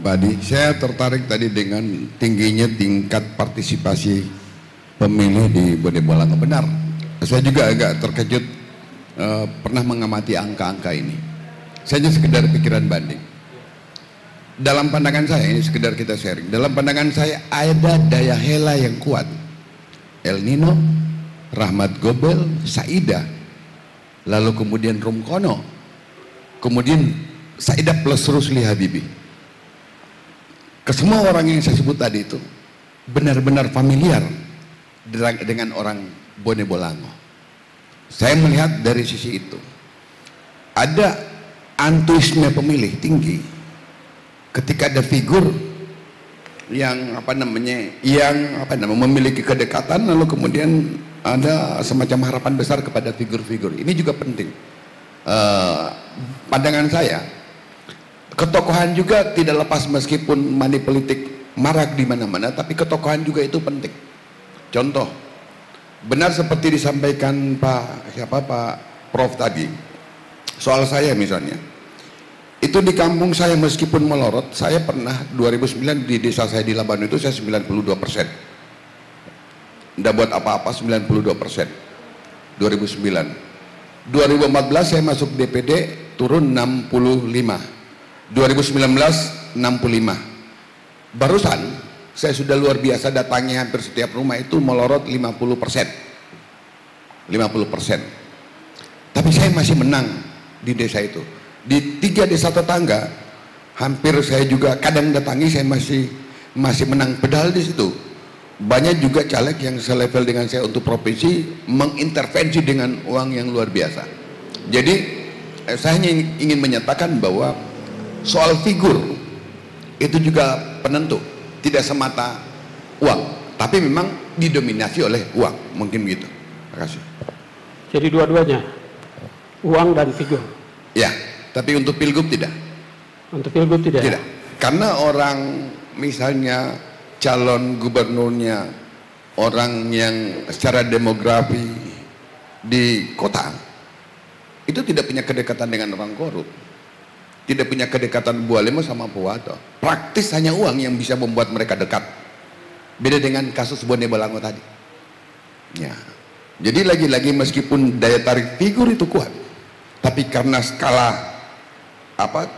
Pak Adi. Saya tertarik tadi dengan tingginya tingkat partisipasi pemilih di Bonebolango. Benar, saya juga agak terkejut pernah mengamati angka-angka ini. Saya hanya sekedar pikiran banding. Dalam pandangan saya, ini sekedar kita sharing, dalam pandangan saya ada daya hela yang kuat. El Nino, Rahmat Gobel, Saida, lalu kemudian Rumkono, kemudian Saida plus Rusli Habibi. Kesemua orang yang saya sebut tadi itu benar-benar familiar dengan orang Bonebolango. Saya melihat dari sisi itu ada antusiasme pemilih tinggi ketika ada figur yang memiliki kedekatan, lalu kemudian ada semacam harapan besar kepada figur-figur ini juga penting. Pandangan saya, ketokohan juga tidak lepas meskipun money politik marak di mana-mana, tapi ketokohan juga itu penting. Contoh, benar seperti disampaikan Pak Prof tadi, soal saya misalnya, itu di kampung saya meskipun melorot, saya pernah 2009 di desa saya di Labano itu saya 92%. Nggak buat apa-apa 92%. 2009. 2014 saya masuk DPD turun 65. 2019 65. Barusan saya sudah luar biasa datangi hampir setiap rumah itu melorot 50%. 50%. Tapi saya masih menang di desa itu. Di 3 desa tetangga hampir saya juga kadang datangi, saya masih menang. Padahal di situ banyak juga caleg yang selevel dengan saya untuk provinsi mengintervensi dengan uang yang luar biasa. Jadi saya hanya ingin menyatakan bahwa soal figur itu juga penentu, tidak semata uang, tapi memang didominasi oleh uang, mungkin begitu. Terima kasih. Jadi dua-duanya, uang dan figur. Ya, tapi untuk pilgub tidak. Untuk pilgub tidak. Tidak, karena orang misalnya calon gubernurnya orang yang secara demografi di kota itu tidak punya kedekatan dengan orang korup, tidak punya kedekatan Bualemo sama Puwato. Praktis hanya uang yang bisa membuat mereka dekat. Beda dengan kasus Bonebolango tadi. Ya, jadi lagi-lagi meskipun daya tarik figur itu kuat, tapi karena skala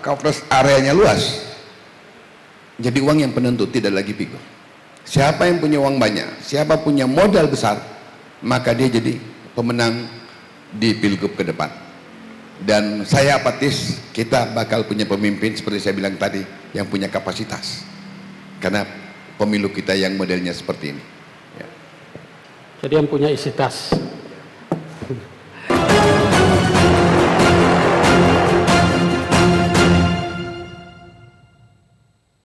coverage areanya luas, jadi uang yang penentu, tidak lagi figur. Siapa yang punya uang banyak, siapa punya modal besar, maka dia jadi pemenang di pilgub ke depan. Dan saya apatis kita bakal punya pemimpin seperti saya bilang tadi yang punya kapasitas, karena pemilu kita yang modelnya seperti ini ya. Jadi yang punya isi tas.